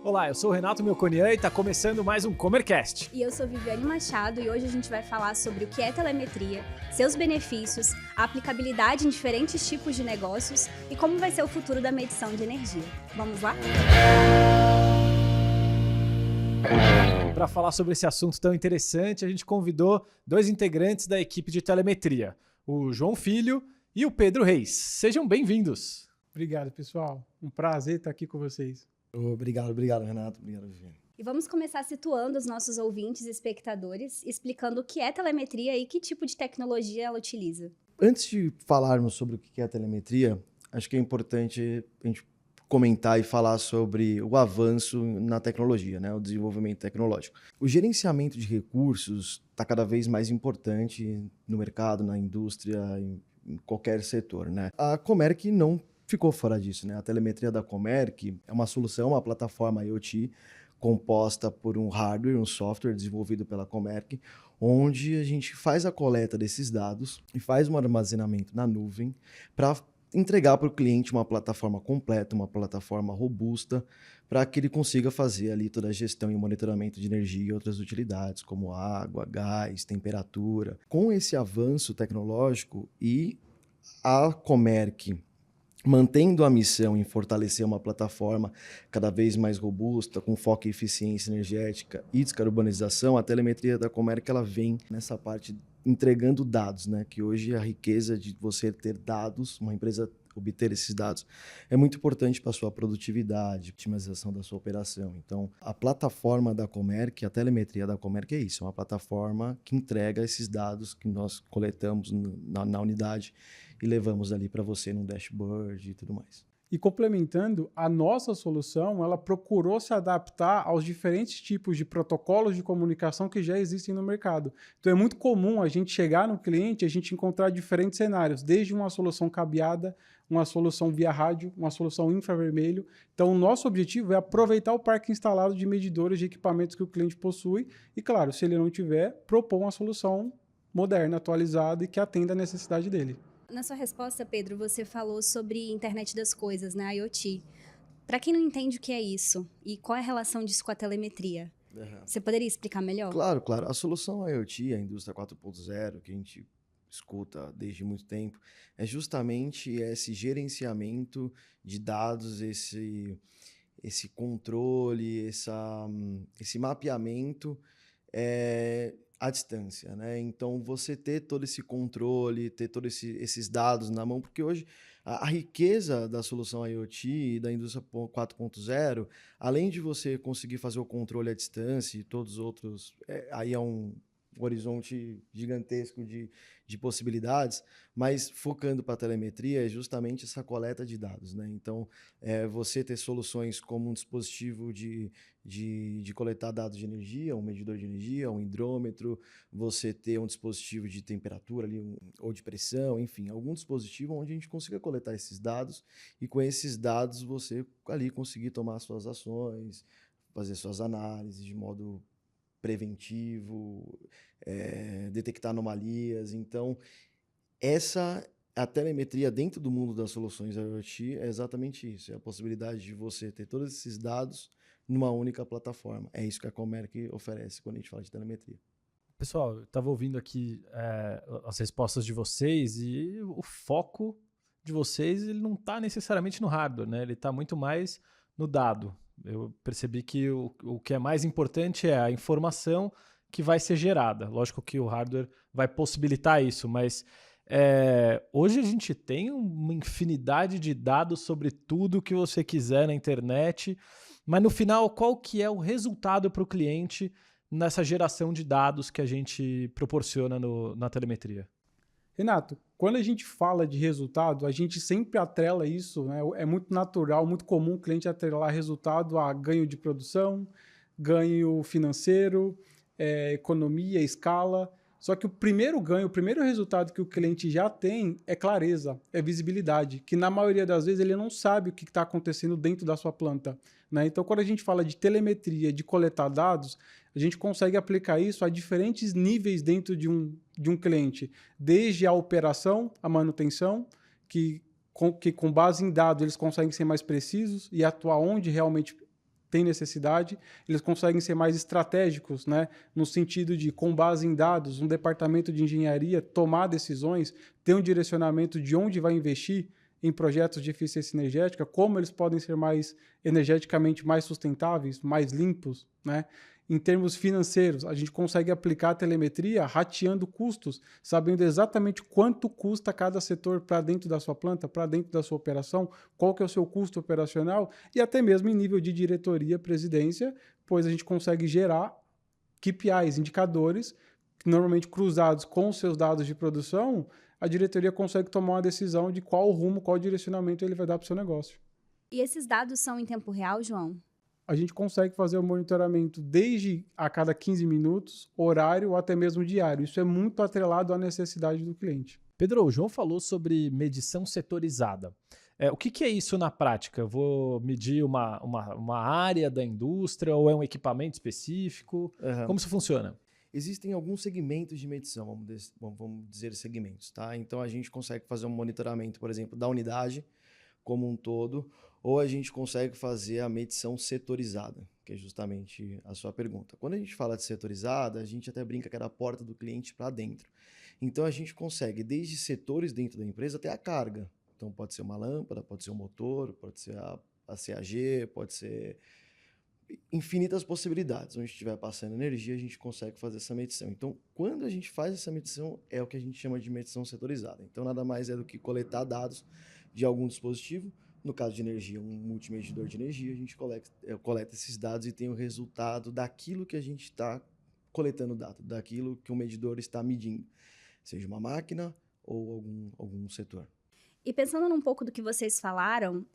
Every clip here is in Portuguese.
Olá, eu sou o Renato Melconian e está começando mais um Comercast. E eu sou Viviane Machado e hoje a gente vai falar sobre o que é telemetria, seus benefícios, a aplicabilidade em diferentes tipos de negócios e como vai ser o futuro da medição de energia. Vamos lá? Para falar sobre esse assunto tão interessante, a gente convidou dois integrantes da equipe de telemetria, o João Filho e o Pedro Reis. Sejam bem-vindos. Obrigado, pessoal. Um prazer estar aqui com vocês. Obrigado, Renato. Obrigado, Viviane. E vamos começar situando os nossos ouvintes e espectadores, explicando o que é telemetria e que tipo de tecnologia ela utiliza. Antes de falarmos sobre o que é a telemetria, acho que é importante a gente comentar e falar sobre o avanço na tecnologia, né? O desenvolvimento tecnológico. O gerenciamento de recursos está cada vez mais importante no mercado, na indústria, em qualquer setor, né? A Comerc não ficou fora disso, né? A telemetria da Comerc é uma solução, uma plataforma IoT composta por um hardware, um software desenvolvido pela Comerc, onde a gente faz a coleta desses dados e faz um armazenamento na nuvem para entregar para o cliente uma plataforma completa, uma plataforma robusta, para que ele consiga fazer ali toda a gestão e monitoramento de energia e outras utilidades, como água, gás, temperatura. Com esse avanço tecnológico e a Comerc mantendo a missão em fortalecer uma plataforma cada vez mais robusta, com foco em eficiência energética e descarbonização, a telemetria da Comerc ela vem nessa parte entregando dados, né? Que hoje a riqueza de você ter dados, uma empresa obter esses dados, é muito importante para a sua produtividade, otimização da sua operação. Então, a plataforma da Comerc, a telemetria da Comerc é isso, é uma plataforma que entrega esses dados que nós coletamos na unidade e levamos ali para você num dashboard e tudo mais. E complementando, a nossa solução, ela procurou se adaptar aos diferentes tipos de protocolos de comunicação que já existem no mercado. Então é muito comum a gente chegar no cliente e a gente encontrar diferentes cenários, desde uma solução cabeada, uma solução via rádio, uma solução infravermelho. Então o nosso objetivo é aproveitar o parque instalado de medidores de equipamentos que o cliente possui e, claro, se ele não tiver, propor uma solução moderna, atualizada e que atenda a necessidade dele. Na sua resposta, Pedro, você falou sobre internet das coisas, né, IoT. Para quem não entende o que é isso e qual é a relação disso com a telemetria, você poderia explicar melhor? Claro. A solução IoT, a indústria 4.0, que a gente escuta desde muito tempo, é justamente esse gerenciamento de dados, esse controle, esse mapeamento à distância, né? Então, você ter todo esse controle, ter todos esses dados na mão, porque hoje a riqueza da solução IoT e da indústria 4.0, além de você conseguir fazer o controle à distância e todos os outros, aí é um horizonte gigantesco de possibilidades, mas focando para a telemetria é justamente essa coleta de dados, né? Então, você ter soluções como um dispositivo de coletar dados de energia, um medidor de energia, um hidrômetro, você ter um dispositivo de temperatura ali, ou de pressão, enfim, algum dispositivo onde a gente consiga coletar esses dados e com esses dados você ali conseguir tomar suas ações, fazer suas análises de modo preventivo, detectar anomalias. Então, a telemetria dentro do mundo das soluções IoT é exatamente isso, é a possibilidade de você ter todos esses dados numa única plataforma. É isso que a Comerc oferece quando a gente fala de telemetria. Pessoal, eu estava ouvindo aqui as respostas de vocês e o foco de vocês ele não está necessariamente no hardware, né? Ele está muito mais no dado. Eu percebi que o que é mais importante é a informação que vai ser gerada. Lógico que o hardware vai possibilitar isso, mas hoje a gente tem uma infinidade de dados sobre tudo que você quiser na internet, mas no final, qual que é o resultado para o cliente nessa geração de dados que a gente proporciona na telemetria? Renato, quando a gente fala de resultado, a gente sempre atrela isso, né? É muito natural, muito comum o cliente atrelar resultado a ganho de produção, ganho financeiro, economia, escala. Só que o primeiro ganho, o primeiro resultado que o cliente já tem é clareza, é visibilidade, que na maioria das vezes ele não sabe o que está acontecendo dentro da sua planta, né? Então, quando a gente fala de telemetria, de coletar dados, a gente consegue aplicar isso a diferentes níveis dentro de um cliente, desde a operação, a manutenção, que com base em dados eles conseguem ser mais precisos e atuar onde realmente tem necessidade, eles conseguem ser mais estratégicos, né? No sentido de, com base em dados, um departamento de engenharia tomar decisões, ter um direcionamento de onde vai investir em projetos de eficiência energética, como eles podem ser mais energeticamente mais sustentáveis, mais limpos, né? Em termos financeiros, a gente consegue aplicar a telemetria rateando custos, sabendo exatamente quanto custa cada setor para dentro da sua planta, para dentro da sua operação, qual que é o seu custo operacional e até mesmo em nível de diretoria, presidência, pois a gente consegue gerar KPIs, indicadores, que normalmente cruzados com os seus dados de produção, a diretoria consegue tomar uma decisão de qual rumo, qual direcionamento ele vai dar para o seu negócio. E esses dados são em tempo real, João? A gente consegue fazer o monitoramento desde a cada 15 minutos, horário ou até mesmo diário. Isso é muito atrelado à necessidade do cliente. Pedro, o João falou sobre medição setorizada. O que é isso na prática? Eu vou medir uma área da indústria ou é um equipamento específico? Aham. Como isso funciona? Existem alguns segmentos de medição, vamos dizer segmentos, tá? Então a gente consegue fazer um monitoramento, por exemplo, da unidade como um todo, ou a gente consegue fazer a medição setorizada, que é justamente a sua pergunta. Quando a gente fala de setorizada, a gente até brinca que é da porta do cliente para dentro. Então a gente consegue desde setores dentro da empresa até a carga. Então pode ser uma lâmpada, pode ser um motor, pode ser a CAG, pode ser infinitas possibilidades. Onde estiver passando energia, a gente consegue fazer essa medição. Então, quando a gente faz essa medição, é o que a gente chama de medição setorizada. Então, nada mais é do que coletar dados de algum dispositivo. No caso de energia, um multimedidor de energia, a gente coleta esses dados e tem o resultado daquilo que a gente está coletando dados, daquilo que o medidor está medindo, seja uma máquina ou algum setor. E pensando num pouco do que vocês falaram,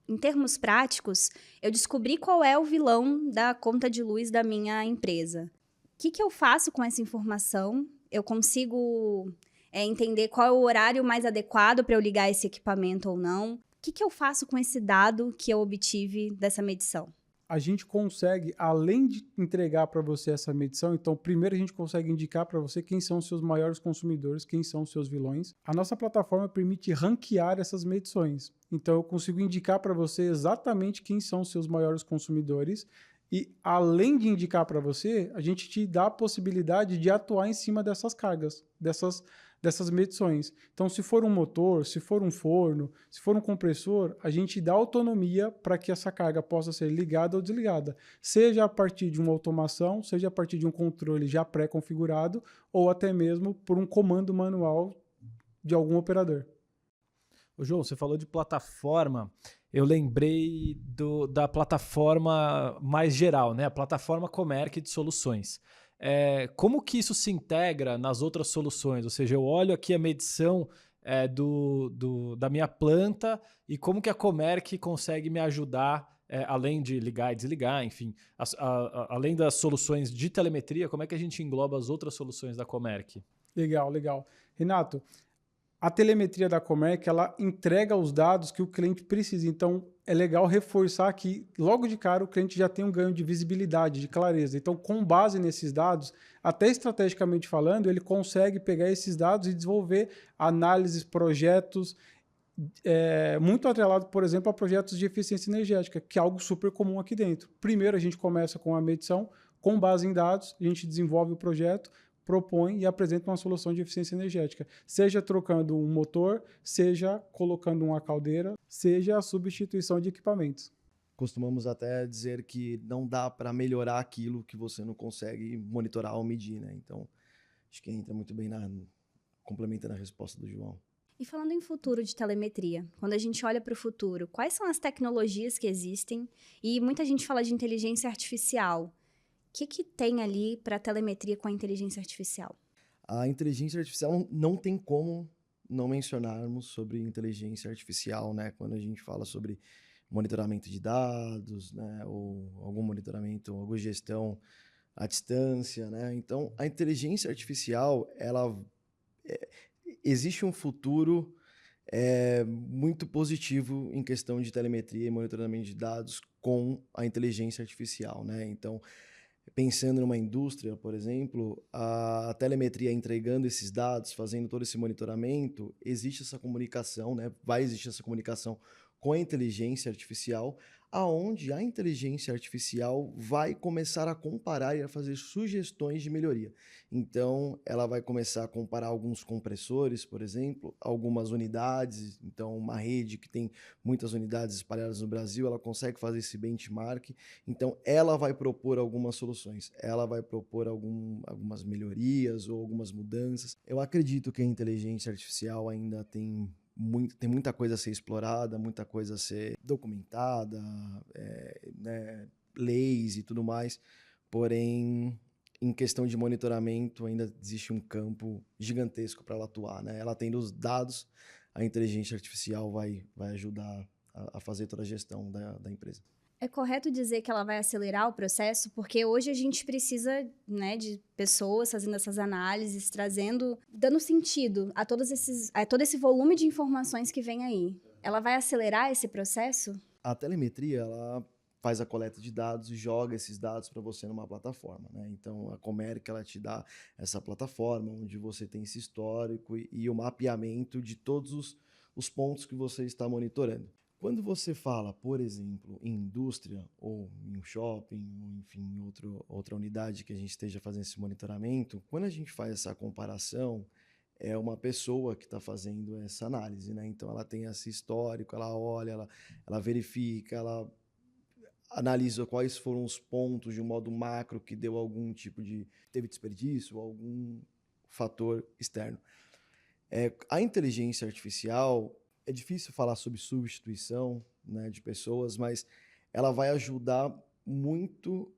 em termos práticos, eu descobri qual é o vilão da conta de luz da minha empresa. O que eu faço com essa informação? Eu consigo entender qual é o horário mais adequado para eu ligar esse equipamento ou não? O que eu faço com esse dado que eu obtive dessa medição? A gente consegue, além de entregar para você essa medição, então, primeiro a gente consegue indicar para você quem são os seus maiores consumidores, quem são os seus vilões. A nossa plataforma permite ranquear essas medições. Então, eu consigo indicar para você exatamente quem são os seus maiores consumidores e, além de indicar para você, a gente te dá a possibilidade de atuar em cima dessas cargas, dessas medições. Então, se for um motor, se for um forno, se for um compressor, a gente dá autonomia para que essa carga possa ser ligada ou desligada, seja a partir de uma automação, seja a partir de um controle já pré-configurado ou até mesmo por um comando manual de algum operador. Ô, João, você falou de plataforma. Eu lembrei da plataforma mais geral, né? A plataforma Comerc de soluções. Como que isso se integra nas outras soluções? Ou seja, eu olho aqui a medição da minha planta e como que a Comerc consegue me ajudar, além de ligar e desligar, enfim, além das soluções de telemetria, como é que a gente engloba as outras soluções da Comerc? Legal. Renato, a telemetria da Comerc, ela entrega os dados que o cliente precisa. Então, é legal reforçar que, logo de cara, o cliente já tem um ganho de visibilidade, de clareza. Então, com base nesses dados, até estrategicamente falando, ele consegue pegar esses dados e desenvolver análises, projetos, muito atrelado, por exemplo, a projetos de eficiência energética, que é algo super comum aqui dentro. Primeiro, a gente começa com a medição, com base em dados, a gente desenvolve o projeto, propõe e apresenta uma solução de eficiência energética, seja trocando um motor, seja colocando uma caldeira, seja a substituição de equipamentos. Costumamos até dizer que não dá para melhorar aquilo que você não consegue monitorar ou medir, né? Então, acho que entra muito bem complementando a resposta do João. E falando em futuro de telemetria, quando a gente olha para o futuro, quais são as tecnologias que existem? E muita gente fala de inteligência artificial. O que tem ali para telemetria com a inteligência artificial? A inteligência artificial não tem como não mencionarmos sobre inteligência artificial, né? Quando a gente fala sobre monitoramento de dados, né? Ou algum monitoramento, alguma gestão à distância, né? Então, a inteligência artificial, existe um futuro muito positivo em questão de telemetria e monitoramento de dados com a inteligência artificial, né? Então, pensando numa indústria, por exemplo, a telemetria entregando esses dados, fazendo todo esse monitoramento, existe essa comunicação, né? Vai existir essa comunicação com a inteligência artificial, aonde a inteligência artificial vai começar a comparar e a fazer sugestões de melhoria. Então, ela vai começar a comparar alguns compressores, por exemplo, algumas unidades. Então, uma rede que tem muitas unidades espalhadas no Brasil, ela consegue fazer esse benchmark. Então, ela vai propor algumas soluções, ela vai propor algumas melhorias ou algumas mudanças. Eu acredito que a inteligência artificial ainda tem muita coisa a ser explorada, muita coisa a ser documentada, né, leis e tudo mais. Porém, em questão de monitoramento, ainda existe um campo gigantesco para ela atuar, né? Ela tendo os dados, a inteligência artificial vai ajudar a fazer toda a gestão da empresa. É correto dizer que ela vai acelerar o processo? Porque hoje a gente precisa, né, de pessoas fazendo essas análises, dando sentido a todo esse volume de informações que vem aí. Ela vai acelerar esse processo? A telemetria, ela faz a coleta de dados e joga esses dados para você numa plataforma, né? Então, a Comerc, ela te dá essa plataforma onde você tem esse histórico e o mapeamento de todos os pontos que você está monitorando. Quando você fala, por exemplo, em indústria ou em um shopping, ou enfim, em outra unidade que a gente esteja fazendo esse monitoramento, quando a gente faz essa comparação, é uma pessoa que está fazendo essa análise, né? Então, ela tem esse histórico, ela olha, ela verifica, ela analisa quais foram os pontos de um modo macro que deu algum tipo teve desperdício, algum fator externo. A inteligência artificial, é difícil falar sobre substituição, né, de pessoas, mas ela vai ajudar muito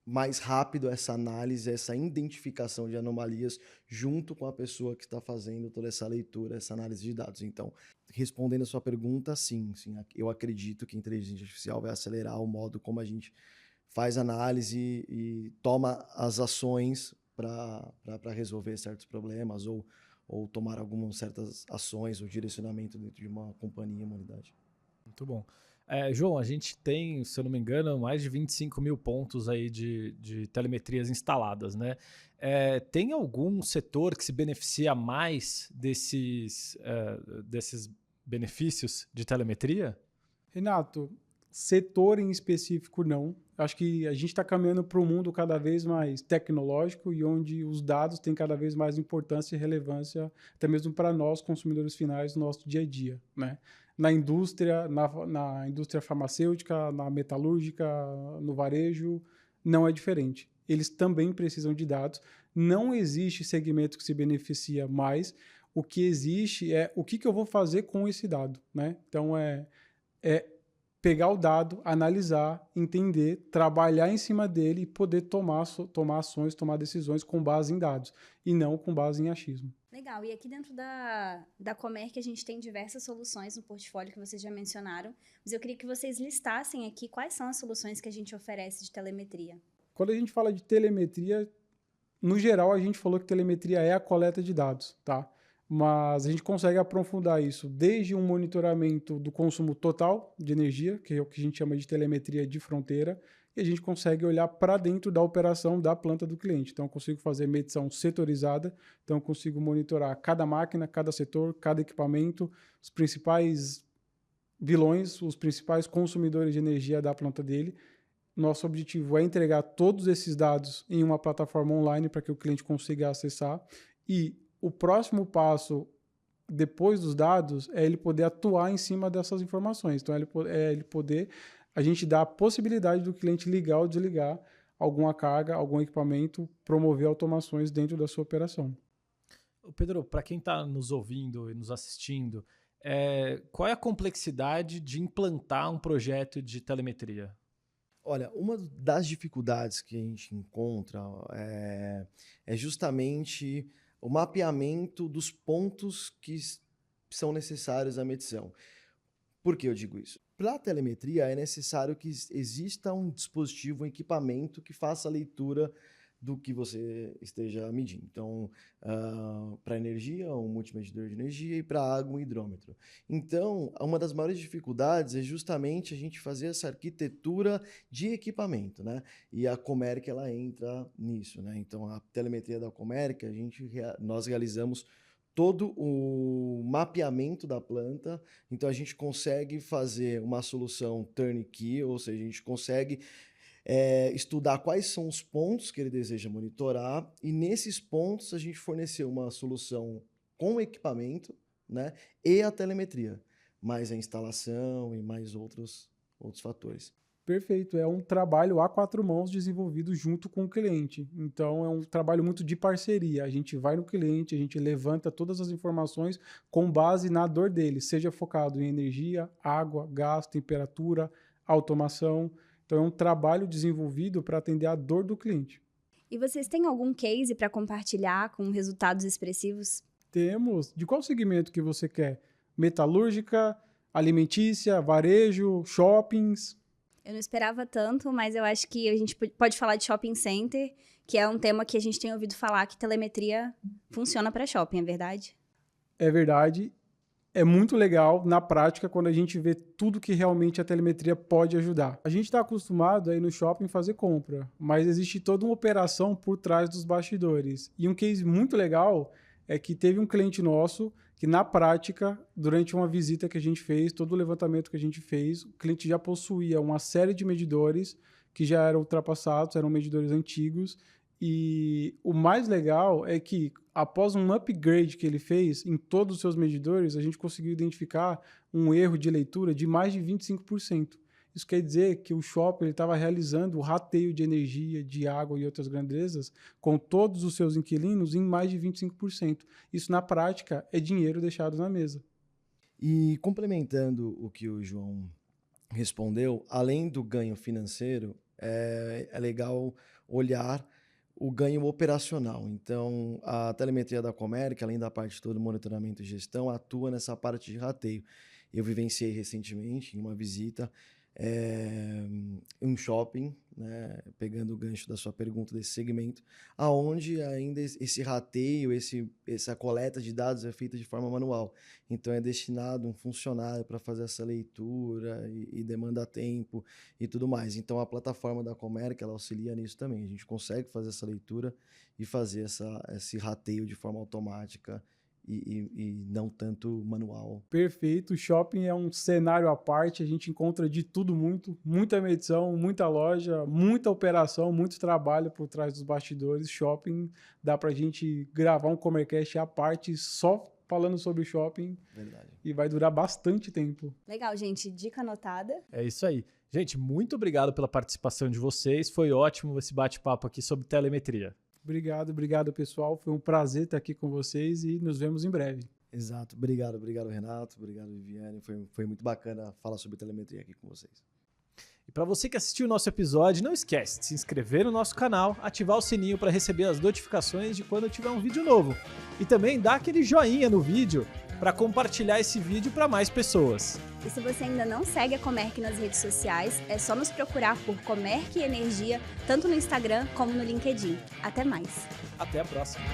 mais rápido essa análise, essa identificação de anomalias junto com a pessoa que está fazendo toda essa leitura, essa análise de dados. Então, respondendo a sua pergunta, sim, eu acredito que a inteligência artificial vai acelerar o modo como a gente faz análise e toma as ações para resolver certos problemas ou tomar algumas certas ações ou direcionamento dentro de uma companhia, uma unidade. Muito bom. João, a gente tem, se eu não me engano, mais de 25 mil pontos aí de telemetrias instaladas, né? Tem algum setor que se beneficia mais desses benefícios de telemetria? Renato, setor em específico não. Acho que a gente está caminhando para um mundo cada vez mais tecnológico e onde os dados têm cada vez mais importância e relevância, até mesmo para nós, consumidores finais, no nosso dia a dia, né? Na indústria, na indústria farmacêutica, na metalúrgica, no varejo, não é diferente. Eles também precisam de dados. Não existe segmento que se beneficia mais. O que existe é o que eu vou fazer com esse dado, né? Então, pegar o dado, analisar, entender, trabalhar em cima dele e poder tomar ações, tomar decisões com base em dados e não com base em achismo. Legal. E aqui dentro da Comerc a gente tem diversas soluções no portfólio que vocês já mencionaram, mas eu queria que vocês listassem aqui quais são as soluções que a gente oferece de telemetria. Quando a gente fala de telemetria, no geral a gente falou que telemetria é a coleta de dados, tá? Mas a gente consegue aprofundar isso desde um monitoramento do consumo total de energia, que é o que a gente chama de telemetria de fronteira, e a gente consegue olhar para dentro da operação da planta do cliente. Então, eu consigo fazer medição setorizada, então eu consigo monitorar cada máquina, cada setor, cada equipamento, os principais vilões, os principais consumidores de energia da planta dele. Nosso objetivo é entregar todos esses dados em uma plataforma online para que o cliente consiga acessar. E o próximo passo, depois dos dados, é ele poder atuar em cima dessas informações. Então, a gente dá a possibilidade do cliente ligar ou desligar alguma carga, algum equipamento, promover automações dentro da sua operação. Pedro, para quem está nos ouvindo e nos assistindo, qual é a complexidade de implantar um projeto de telemetria? Olha, uma das dificuldades que a gente encontra é justamente o mapeamento dos pontos que são necessários à medição. Por que eu digo isso? Para a telemetria é necessário que exista um dispositivo, um equipamento que faça a leitura do que você esteja medindo. Então, para energia, um multimedidor de energia, e para água, um hidrômetro. Então, uma das maiores dificuldades é justamente a gente fazer essa arquitetura de equipamento, né? E a Comerc, ela entra nisso, né? Então, a telemetria da Comerc, nós realizamos todo o mapeamento da planta. Então, a gente consegue fazer uma solução turnkey, ou seja, a gente consegue estudar quais são os pontos que ele deseja monitorar e nesses pontos a gente forneceu uma solução com equipamento, né, e a telemetria, mais a instalação e mais outros fatores. Perfeito, é um trabalho a 4 mãos desenvolvido junto com o cliente. Então é um trabalho muito de parceria. A gente vai no cliente, a gente levanta todas as informações com base na dor dele, seja focado em energia, água, gás, temperatura, automação. Então é um trabalho desenvolvido para atender a dor do cliente. E vocês têm algum case para compartilhar com resultados expressivos? Temos. De qual segmento que você quer? Metalúrgica, alimentícia, varejo, shoppings? Eu não esperava tanto, mas eu acho que a gente pode falar de shopping center, que é um tema que a gente tem ouvido falar que telemetria funciona para shopping, é verdade? É verdade. É muito legal na prática quando a gente vê tudo que realmente a telemetria pode ajudar. A gente está acostumado a ir no shopping fazer compra, mas existe toda uma operação por trás dos bastidores. E um case muito legal é que teve um cliente nosso que, na prática, durante uma visita que a gente fez, todo o levantamento que a gente fez, o cliente já possuía uma série de medidores que já eram ultrapassados, eram medidores antigos. E o mais legal é que, após um upgrade que ele fez em todos os seus medidores, a gente conseguiu identificar um erro de leitura de mais de 25%. Isso quer dizer que o shopping estava realizando o rateio de energia, de água e outras grandezas com todos os seus inquilinos em mais de 25%. Isso, na prática, é dinheiro deixado na mesa. E complementando o que o João respondeu, além do ganho financeiro, é legal olhar o ganho operacional. Então, a telemetria da Comerc, além da parte toda do monitoramento e gestão, atua nessa parte de rateio. Eu vivenciei recentemente, em uma visita, um shopping, né, pegando o gancho da sua pergunta desse segmento, aonde ainda esse rateio, essa coleta de dados é feita de forma manual. Então é destinado um funcionário para fazer essa leitura e demanda tempo e tudo mais. Então a plataforma da Comerc, ela auxilia nisso também. A gente consegue fazer essa leitura e fazer esse rateio de forma automática e não tanto manual. Perfeito. O shopping é um cenário à parte, a gente encontra de tudo muita medição, muita loja, muita operação, muito trabalho por trás dos bastidores. Shopping, dá pra gente gravar um Comercast à parte só falando sobre shopping. Verdade. E vai durar bastante tempo. Legal, gente. Dica anotada. É isso aí. Gente, muito obrigado pela participação de vocês. Foi ótimo esse bate-papo aqui sobre telemetria. Obrigado, pessoal. Foi um prazer estar aqui com vocês e nos vemos em breve. Exato. Obrigado, Renato. Obrigado, Viviane. Foi muito bacana falar sobre telemetria aqui com vocês. E para você que assistiu o nosso episódio, não esquece de se inscrever no nosso canal, ativar o sininho para receber as notificações de quando eu tiver um vídeo novo. E também dá aquele joinha no vídeo para compartilhar esse vídeo para mais pessoas. E se você ainda não segue a Comerc nas redes sociais, é só nos procurar por Comerc Energia, tanto no Instagram como no LinkedIn. Até mais. Até a próxima.